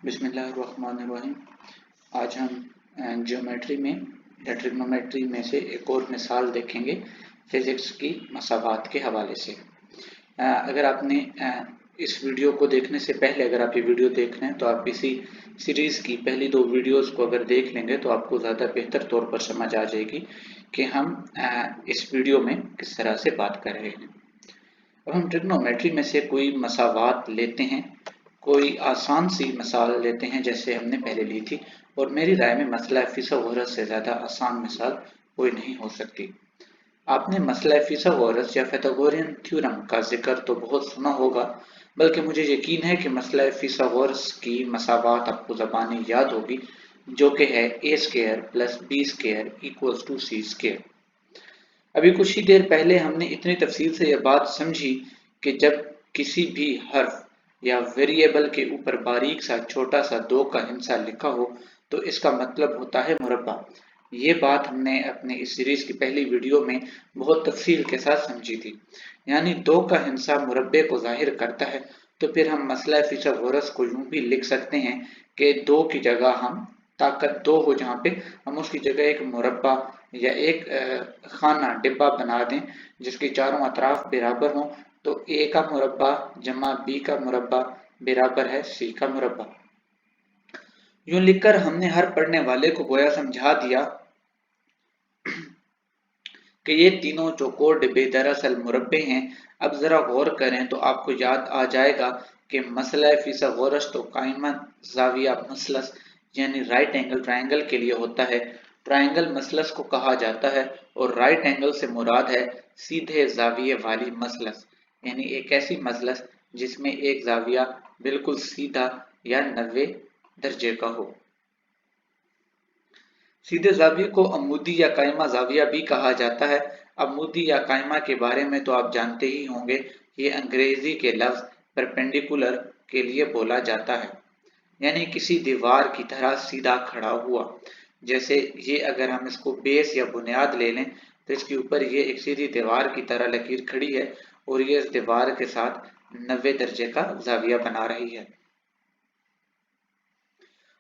बिस्मिल्लाहिर्रहमानिर्रहीम। आज हम ज्योमेट्री में या ट्रिग्नोमेट्री में से एक और मिसाल देखेंगे फिज़िक्स की मसावात के हवाले से। अगर आपने इस वीडियो को देखने से पहले अगर आप ये वीडियो देख रहे हैं तो आप इसी सीरीज़ की पहली 2 वीडियोस को अगर देख लेंगे तो आपको ज़्यादा बेहतर तौर पर समझ आ जाएगी कि हम इस वीडियो में किस तरह से बात कर रहे हैं। अब हम ट्रिग्नोमेट्री में से कोई मसावात लेते हैं, कोई आसान सी मिसाल लेते हैं जैसे हमने पहले ली थी, और मेरी राय में मसला फिसागोरस से ज़्यादा आसान मिसाल कोई नहीं हो सकती। आपने मसला फिसागोरस या पाइथागोरियन थ्योरम का जिक्र तो बहुत सुना होगा, बल्कि मुझे यकीन है कि मसला फिसागोरस की मसावात आपको ज़बानी याद होगी, जो कि है a square plus b square equals to c square. अभी कुछ ही देर पहले हमने इतनी तफसील से यह बात समझी कि जब किसी भी हर्फ या वेरिएबल के ऊपर बारीक सा छोटा सा 2 का हिस्सा लिखा हो तो इसका मतलब होता है मुरब्बा। ये बात हमने अपने इस सीरीज की पहली वीडियो में बहुत तफसील के साथ समझी थी। यानी 2 का हिस्सा मुरब्बे को जाहिर करता है, तो फिर हम मसला फिसागोरस को यूं भी लिख सकते हैं कि 2 की जगह हम ताकत 2 हो जहाँ पे हम उसकी जगह एक मुरब्बा या एक खाना डिब्बा बना दें जिसके चारों अतराफ बराबर हों, तो a का मुरब्बा जमा b का मुरब्बा बराबर है c का मुरब्बा। यूं लिखकर हमने हर पढ़ने वाले को गोया समझा दिया कि ये तीनों चौकोर डिब्बे दरअसल मुरब्बे हैं। अब जरा गौर करें तो आपको याद आ जाएगा कि मसला फिसागोरस तो कायमा जाविया मसलस यानी राइट एंगल ट्रायंगल के लिए होता है। ट्रायंगल मसलस को कहा जाता है और राइट एंगल से मुराद है सीधे जाविये वाली मसलस, यानी एक ऐसी मसलस जिसमें एक जाविया बिल्कुल सीधा या 90 दर्जे का हो। सीधे जाविये को अमूदी या कायमा जाविया भी कहा जाता है। अमूदी या कायमा के बारे में तो आप जानते ही होंगे, ये अंग्रेजी के लफ्ज परपेंडिकुलर के लिए बोला जाता है, यानी किसी दीवार की तरह सीधा खड़ा हुआ। जैसे ये अगर हम इसको बेस या बुनियाद ले लें तो इसके ऊपर ये एक सीधी दीवार की तरह लकीर खड़ी है और ये इस दीवार के साथ 90 दर्जे का जाविया बना रही है,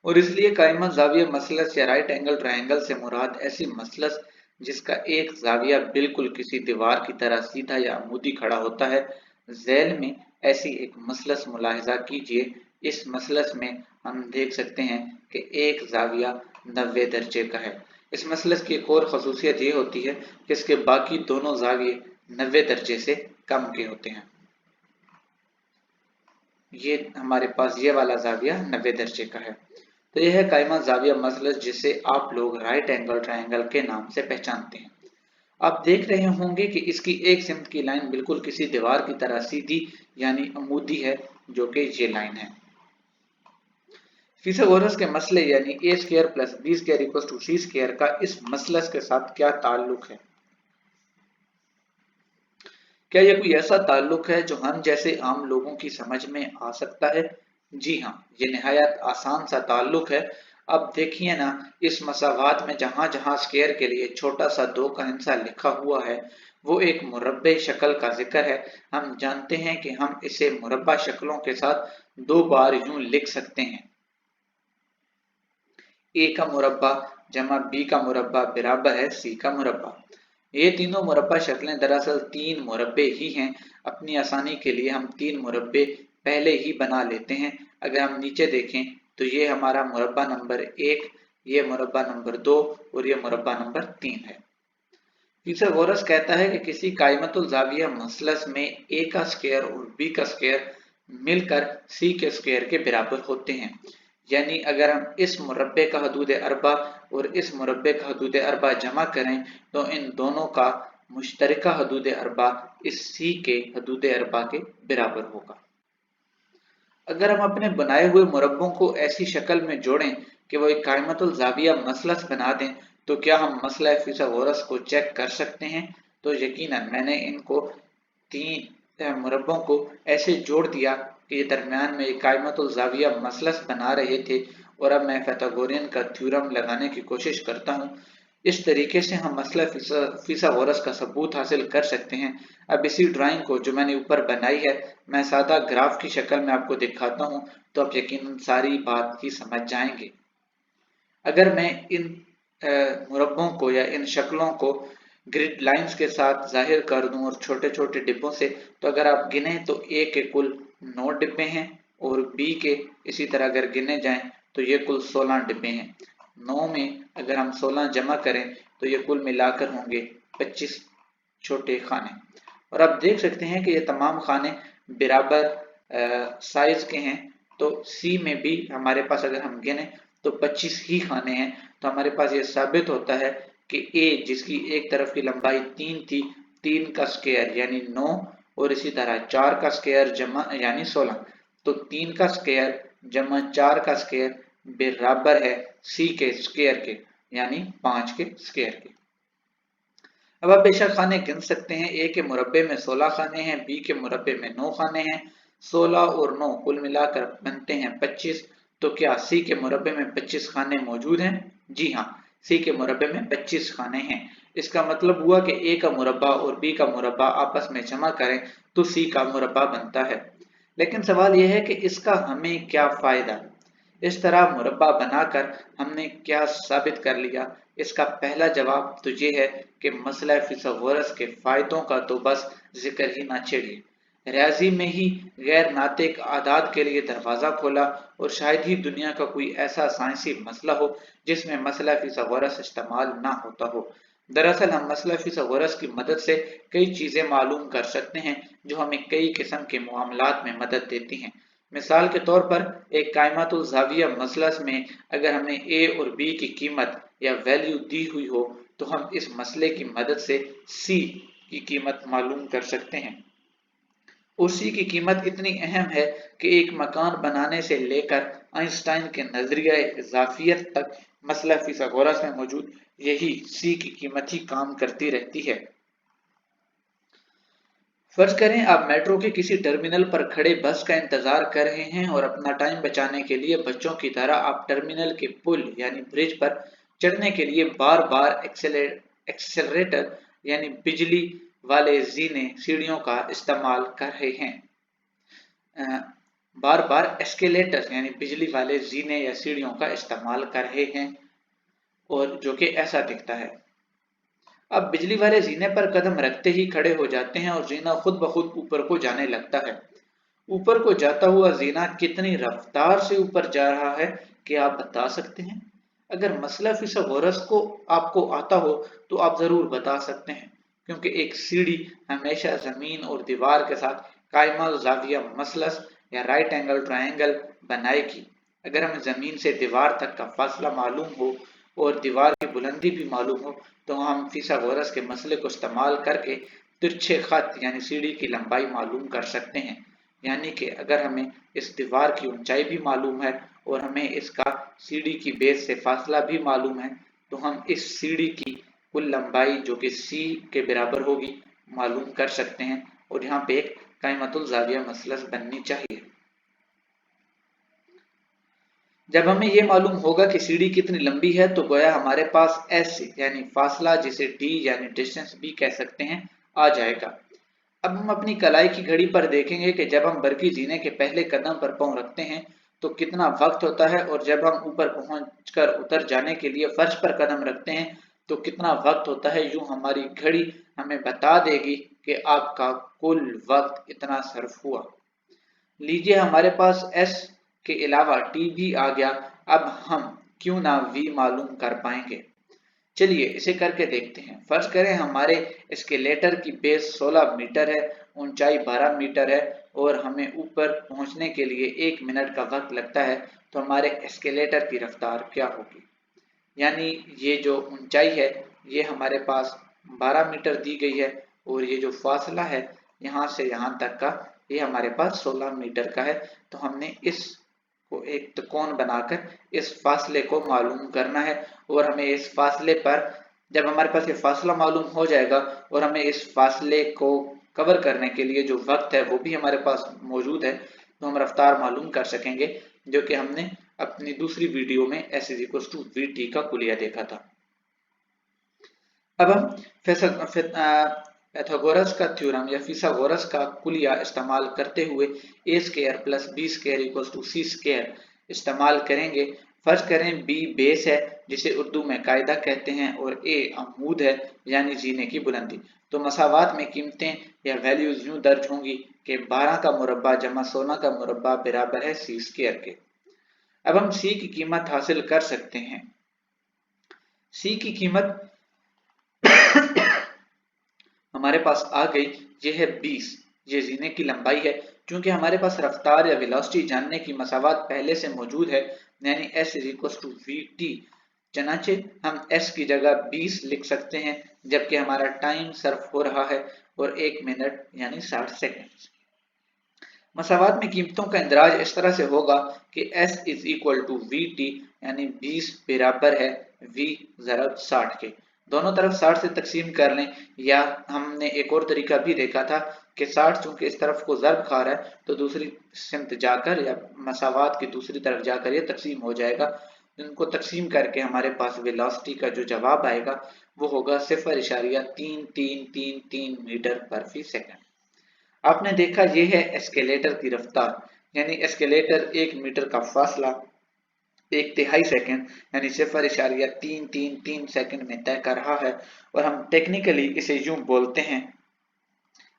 और इसलिए कायमा जाविया मसलस या राइट एंगल ट्रायंगल से मुराद ऐसी मसलस जिसका एक जाविया बिल्कुल किसी दीवार की तरह सीधा या अमूदी खड़ा होता है। झैल में ऐसी एक मसलस मुलाहिजा कीजिए। इस मसलस में हम देख सकते हैं कि एक जाविया 90 दर्जे का है। इस मसलस की एक और खसूसियत ये होती है कि इसके बाकी दोनों जाविये 90 दर्जे से कम के होते हैं। ये हमारे पास ये वाला जाविया 90 दर्जे का है। तो यह है कायमा जाविया मसलस, जिसे आप लोग राइट एंगल ट्रायंगल के नाम से पहचानते हैं। आप देख रहे होंगे कि इसकी एक सिमत की लाइन बिल्कुल किसी दीवार की तरह सीधी यानी अमूदी है, जो कि ये लाइन है। फिसागोरस के मसले यानी a square plus b square equals to c square का इस मसलस के साथ क्या ताल्लुक है? क्या यह कोई ऐसा ताल्लुक है जो हम जैसे आम लोगों की समझ में आ सकता है? जी हाँ, ये निहायत आसान सा ताल्लुक है। अब देखिए ना, इस मसावात में जहां जहां स्क्वायर के लिए छोटा सा 2 का हिस्सा लिखा हुआ है वो एक मुरब्बे शक्ल का जिक्र है। हम जानते हैं कि हम इसे मुरब्बा शक्लों के साथ 2 बार यूं लिख सकते हैं, a का मुरब्बा जमा b का मुरब्बा बराबर है c का मुरब्बा। ये तीनों मुरब्बा शक्लें दरअसल 3 मुरब्बे ही हैं। अपनी आसानी के लिए हम 3 मुरब्बे पहले ही बना लेते हैं। अगर हम नीचे देखें तो ये हमारा मुरब्बा नंबर 1, ये मुरब्बा नंबर 2 और ये मुरब्बा नंबर 3 है। फिसागोरस कहता है कि किसी कायमतुल जाविया मसलस में a का स्क्वायर और b का स्क्वायर मिलकर c के स्क्वायर के बराबर होते हैं। यानी अगर हम इस मुरब्बे का हदूद अरबा और इस मुरब्बे का हदूद अरबा जमा करें तो इन दोनों का मुश्तरका हदूद अरबा इस c के हदूद अरबा के बराबर होगा। अगर हम अपने बनाए हुए मुरब्बों को ऐसी शक्ल में जोड़ें कि वो एक कायमतुल जाविया मसलस बना दें, तो क्या हम मसला फिसागोरस को चेक कर सकते हैं? तो यकीनन मैंने इनको 3 मुरब्बों को ऐसे जोड़ दिया कि ये दरमियान में एक कायमतुल जाविया मसलस बना रहे थे, और अब मैं पाइथागोरियन का थ्योरम लगाने की कोशिश करता हूँ। इस तरीके से हम मसला फिसागोरस का सबूत हासिल कर सकते हैं। अब इसी ड्राइंग को जो मैंने ऊपर बनाई है, मैं सादा ग्राफ की शक्ल में आपको दिखाता हूँ, तो आप यकीनन सारी बात ही समझ जाएंगे। अगर मैं इन मुरब्बों को या इन शक्लों को ग्रिड लाइंस के साथ जाहिर कर दूं और छोटे छोटे डिब्बों से, तो अगर आप गिने तो ए के कुल 9 डिब्बे हैं और बी के इसी तरह अगर गिने जाएं तो ये कुल 16 डिब्बे हैं। 9 में अगर हम 16 जमा करें तो ये कुल मिलाकर होंगे 25 छोटे खाने। और आप देख सकते हैं कि ये तमाम खाने बराबर साइज के हैं। तो सी में भी हमारे पास अगर हम गिने तो 25 ही खाने हैं। तो हमारे पास ये साबित होता है कि ए जिसकी एक तरफ की लंबाई 3 थी, 3 का स्क्वायर यानी 9 और इसी तरह 4 का स्क्वायर जमा यानी 16, तो 3 का स्क्वायर जमा 4 का स्क्वायर बराबर है सी के स्क्वायर के यानी 5 के स्क्वायर के। अब आप बेशक खाने गिन सकते हैं। ए के मुरब्बे में 16 खाने हैं, बी के मुरब्बे में 9 खाने हैं। 16 और 9 कुल मिलाकर बनते हैं 25। तो क्या सी के मुरब्बे में 25 खाने मौजूद हैं? जी हाँ, सी के मुरब्बे में 25 खाने हैं। इसका मतलब हुआ कि ए का मुरब्बा और बी का मुरब्बा आपस में जमा करें तो सी का मुरब्बा बनता है। लेकिन सवाल यह है कि इसका हमें क्या फायदा? इस तरह मुरब्बा बनाकर हमने क्या साबित कर लिया? इसका पहला जवाब तो ये है कि मसला फिसागोरस के फायदों का तो बस जिक्र ही ना छेड़िए। रियाजी में ही गैर नातिक आदाद के लिए दरवाजा खोला और शायद ही दुनिया का कोई ऐसा साइंसी मसला हो जिसमें मसला फिसागोरस इस्तेमाल ना होता हो। दरअसल हम मसला फिसागोरस की मदद से कई चीजें मालूम कर सकते हैं जो हमें कई किस्म के मामलात में मदद देती हैं। मिसाल के तौर पर एक कायमतुल ज़ाविया मसलस में अगर हमें ए और बी की कीमत या वैल्यू दी हुई हो तो हम इस मसले की मदद से सी की कीमत मालूम कर सकते हैं। और सी की कीमत इतनी अहम है कि एक मकान बनाने से लेकर आइंस्टाइन के नजरिया इजाफियत तक मसला फिसागोरस में मौजूद यही सी की कीमत ही काम करती रहती है। फर्ज करें आप मेट्रो के किसी टर्मिनल पर खड़े बस का इंतजार कर रहे हैं और अपना टाइम बचाने के लिए बच्चों की तरह आप टर्मिनल के पुल यानी ब्रिज पर चढ़ने के लिए बार बार एक्सेलरेटर यानी बिजली वाले जीने सीढ़ियों का इस्तेमाल कर रहे हैं। बार बार एस्केलेटर यानी बिजली वाले जीने या सीढ़ियों का इस्तेमाल कर रहे हैं और जो कि ऐसा दिखता है। अब बिजली वाले जीने पर कदम रखते ही खड़े हो जाते हैं और जीना खुद ब खुद ऊपर को जाने लगता है। ऊपर को जाता हुआ जीना कितनी रफ्तार से ऊपर जा रहा है कि आप बता सकते हैं? अगर मसला फिसागोरस को आपको आता हो तो आप जरूर बता सकते हैं, क्योंकि एक सीढ़ी हमेशा जमीन और दीवार के साथ कायमा जाविया मसलस या राइट एंगल ट्रायंगल बनाएगी। अगर हमें जमीन से दीवार तक का फासला मालूम हो और दीवार की बुलंदी भी मालूम हो तो हम फिसागोरस के मसले को इस्तेमाल करके तिरछे खत यानी सीढ़ी की लंबाई मालूम कर सकते हैं। यानी कि अगर हमें इस दीवार की ऊंचाई भी मालूम है और हमें इसका सीढ़ी की बेस से फासला भी मालूम है तो हम इस सीढ़ी की कुल लंबाई जो कि सी के बराबर होगी मालूम कर सकते हैं और यहाँ पे एक कायमतुल ज़ाविया मसलस बननी चाहिए। जब हमें ये मालूम होगा कि सीढ़ी कितनी लंबी है तो गोया हमारे पास एस यानी फासला जिसे डी यानी डिस्टेंस भी कह सकते हैं आ जाएगा। अब हम अपनी कलाई की घड़ी पर देखेंगे कि जब हम बरकी जीने के पहले कदम पर पांव रखते हैं तो कितना वक्त होता है और जब हम ऊपर पहुंचकर उतर जाने के लिए फर्श पर कदम रखते हैं तो कितना वक्त होता है। यूं हमारी घड़ी हमें बता देगी कि आपका कुल वक्त इतना सर्फ हुआ। लीजिए हमारे पास एस के अलावा टी भी आ गया। अब हम क्यों ना वी मालूम कर पाएंगे। चलिए इसे करके देखते हैं। फर्ज करें हमारे एस्केलेटर की बेस 16 मीटर है, ऊंचाई 12 मीटर है और हमें ऊपर पहुंचने के लिए 1 मिनट का वक्त लगता है। तो हमारे एस्केलेटर की रफ्तार क्या होगी? यानी ये जो ऊंचाई है ये हमारे पास 12 मीटर दी गई है और ये जो फासला है यहाँ से यहाँ तक का ये हमारे पास 16 मीटर का है। तो हमने इस को एक त्रिकोण बनाकर इस फासले को मालूम करना है और हमें इस फासले पर जब हमारे पास ये फासला मालूम हो जाएगा और हमें इस फासले को कवर करने के लिए जो वक्त है वो भी हमारे पास मौजूद है तो हम रफ्तार मालूम कर सकेंगे, जो कि हमने अपनी दूसरी वीडियो में S = VT का कुलिया देखा था। अब हम पैथागोरस का थ्योरम या फिथागोरस का कुलिया इस्तेमाल करते हुए A square plus B square equal to C square इस्तेमाल करेंगे। फर्ज करें बी बेस है जिसे उर्दू में कायदा कहते हैं और ए अमूद है यानी जीने की बुलंदी। तो मसावात में कीमतें या वैल्यूज यूं दर्ज होंगी कि 12 का मुरब्बा जमा 16 का मुरब्बा बराबर है सी स्क्वायर के। अब हम सी की कीमत हासिल कर सकते हैं। सी की कीमत हमारे पास आ गई, ये है 20, ये जीने की लंबाई है। क्योंकि हमारे पास रफ्तार या वेलोसिटी जानने की मसावत पहले से मौजूद है यानी s is equal to V T, चनाचे हम s की जगह 20 लिख सकते हैं जबकि हमारा टाइम सर्व हो रहा है और 1 मिनट यानी 60 सेकंड। मसावत में कीमतों का इंदराज इस तरह से होगा कि s is equal to V T यानी 20 बराबर है v ज़रब 60 के। दोनों तरफ 60 से तकसीम कर लें, या हमने एक और तरीका भी देखा था कि 60 चूंकि इस तरफ को ज़रब खा रहा है तो दूसरी सिमत जाकर या मसावत की दूसरी तरफ जाकर ये तकसीम हो जाएगा। इनको तकसीम करके हमारे पास वेलोसिटी का जो जवाब आएगा वो होगा 0.3333 मीटर पर फी सेकंड। आपने देखा ये है एस्केलेटर की रफ्तार, यानी एस्केलेटर 1 मीटर का फासला 1/3 सेकंड यानी 0.333 सेकंड में तय कर रहा है और हम टेक्निकली इसे यूं बोलते हैं,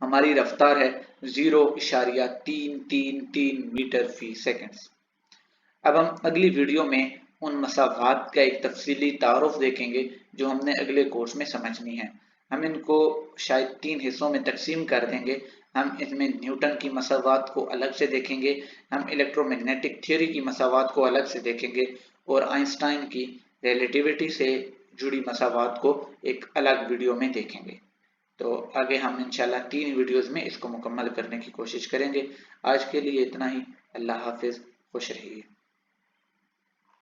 हमारी रफ्तार है 0.333 मीटर फी सेकंड। अब हम अगली वीडियो में उन मसावात का एक तफसीली तारुफ देखेंगे जो हमने अगले कोर्स में समझनी है। हम इनको शायद 3 हिस्सों में तकसीम कर देंगे। हम इसमें न्यूटन की मसावात को अलग से देखेंगे, हम इलेक्ट्रोमैग्नेटिक थ्योरी की मसावात को अलग से देखेंगे और आइंस्टाइन की रिलेटिविटी से जुड़ी मसावात को एक अलग वीडियो में देखेंगे। तो आगे हम इंशाल्लाह 3 वीडियोस में इसको मुकम्मल करने की कोशिश करेंगे। आज के लिए इतना ही। अल्लाह हाफिज, खुश रहिए।